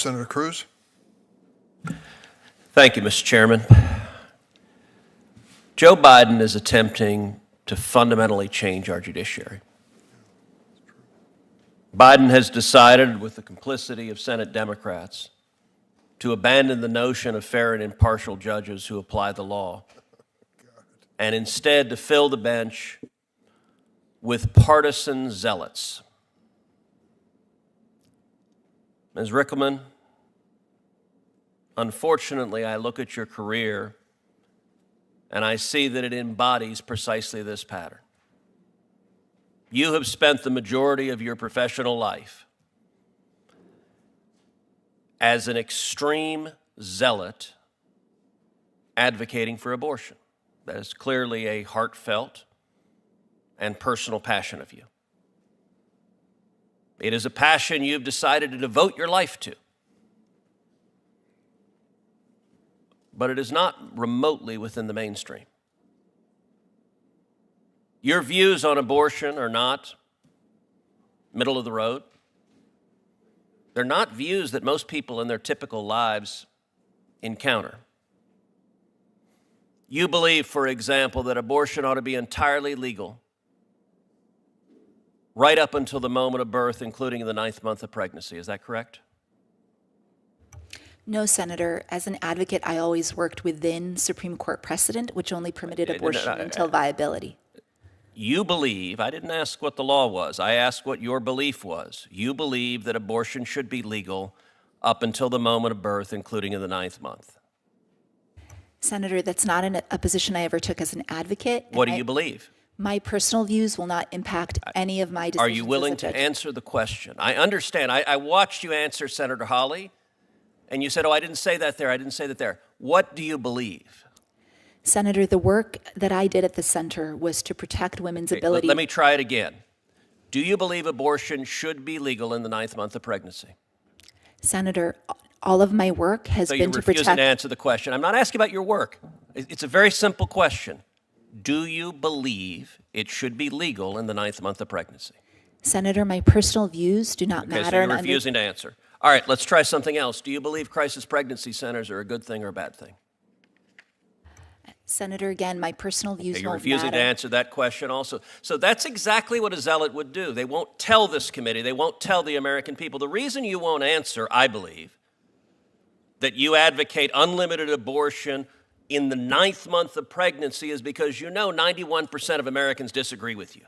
Senator Cruz. Thank you, Mr. Chairman. Joe Biden is attempting to fundamentally change our judiciary. Biden has decided, with the complicity of Senate Democrats, to abandon the notion of fair and impartial judges who apply the law, and instead to fill the bench with partisan zealots. Ms. Rickleman, unfortunately, I look at your career and I see that it embodies precisely this pattern. You have spent the majority of your professional life as an extreme zealot advocating for abortion. That is clearly a heartfelt and personal passion of you. It is a passion you've decided to devote your life to. But it is not remotely within the mainstream. Your views on abortion are not middle of the road. They're not views that most people in their typical lives encounter. You believe, for example, that abortion ought to be entirely legal right up until the moment of birth, including the 9th month of pregnancy. Is that correct? No, Senator. As an advocate, I always worked within Supreme Court precedent, which only permitted abortion until viability. You believe, I didn't ask what the law was, I asked what your belief was. You believe that abortion should be legal up until the moment of birth, including in the 9th month. Senator, that's not a position I ever took as an advocate. What do you believe? My personal views will not impact any of my decisions. Are you willing to answer the question? I understand. I watched you answer Senator Hawley, and you said, oh, I didn't say that there, I didn't say that there. What do you believe? Senator, the work that I did at the center was to protect women's ability. Let me try it again. Do you believe abortion should be legal in the 9th month of pregnancy? Senator, all of my work has been to protect... So you're refusing to answer the question. I'm not asking about your work. It's a very simple question. Do you believe it should be legal in the 9th month of pregnancy? Senator, my personal views do not matter. So you're refusing to answer. All right, let's try something else. Do you believe crisis pregnancy centers are a good thing or a bad thing? Senator, again, my personal views won't matter. You're refusing to answer that question also. So that's exactly what a zealot would do. They won't tell this committee, they won't tell the American people. The reason you won't answer, I believe, that you advocate unlimited abortion in the 9th month of pregnancy is because you know 91% of Americans disagree with you.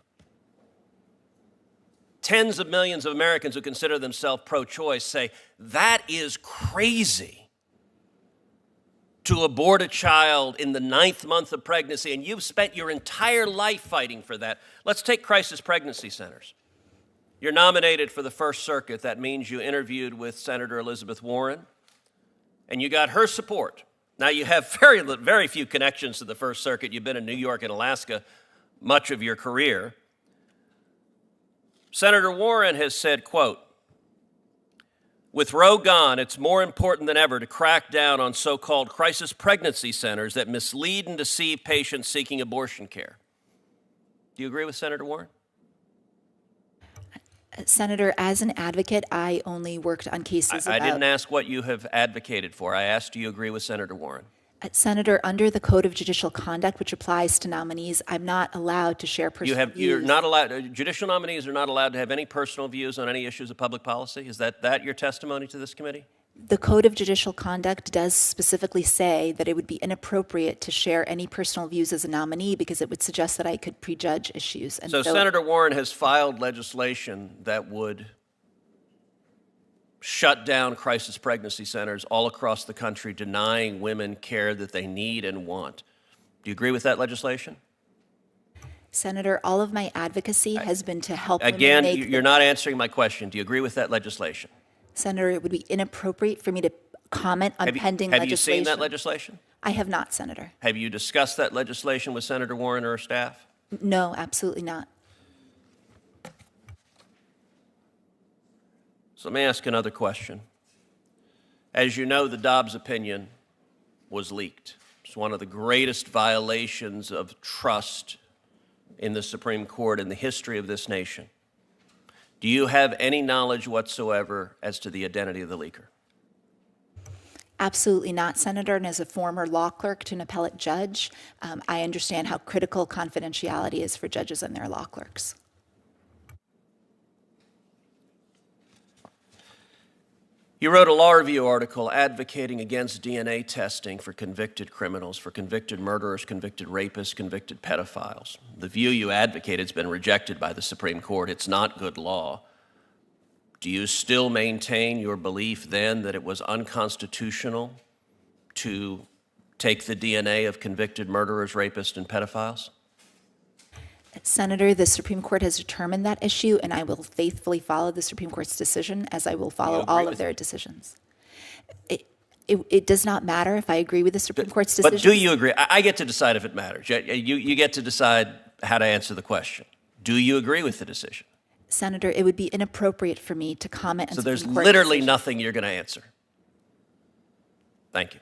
Tens of millions of Americans who consider themselves pro-choice say, that is crazy to abort a child in the 9th month of pregnancy, and you've spent your entire life fighting for that. Let's take crisis pregnancy centers. You're nominated for the First Circuit. That means you interviewed with Senator Elizabeth Warren, and you got her support. Now, you have very few connections to the First Circuit. You've been in New York and Alaska much of your career. Senator Warren has said, quote, with Roe gone, it's more important than ever to crack down on so-called crisis pregnancy centers that mislead and deceive patients seeking abortion care. Do you agree with Senator Warren? Senator, as an advocate, I only worked on cases I didn't ask what you have advocated for. I asked, do you agree with Senator Warren? Senator, under the Code of Judicial Conduct, which applies to nominees, I'm not allowed to share personal views. You're not allowed, judicial nominees are not allowed to have any personal views on any issues of public policy? Is that your testimony to this committee? The Code of Judicial Conduct does specifically say that it would be inappropriate to share any personal views as a nominee because it would suggest that I could prejudge issues. And so Senator Warren has filed legislation that would shut down crisis pregnancy centers all across the country, denying women care that they need and want. Do you agree with that legislation? Senator, all of my advocacy has been to help women Again, make... you're not answering my question. Do you agree with that legislation? Senator, it would be inappropriate for me to comment on pending legislation. Have you seen that legislation? I have not, Senator. Have you discussed that legislation with Senator Warren or her staff? No, absolutely not. So let me ask another question. As you know, the Dobbs opinion was leaked. It's one of the greatest violations of trust in the Supreme Court in the history of this nation. Do you have any knowledge whatsoever as to the identity of the leaker? Absolutely not, Senator. And as a former law clerk to an appellate judge, I understand how critical confidentiality is for judges and their law clerks. You wrote a law review article advocating against DNA testing for convicted criminals, for convicted murderers, convicted rapists, convicted pedophiles. The view you advocated has been rejected by the Supreme Court. It's not good law. Do you still maintain your belief then that it was unconstitutional to take the DNA of convicted murderers, rapists, and pedophiles? Senator, the Supreme Court has determined that issue, and I will faithfully follow the Supreme Court's decision as I will follow all of their decisions. It does not matter if I agree with the Supreme Court's decision. But do you agree? I get to decide if it matters. You get to decide how to answer the question. Do you agree with the decision? Senator, it would be inappropriate for me to comment on So there's Supreme Court literally decision. nothing you're going to answer. Thank you.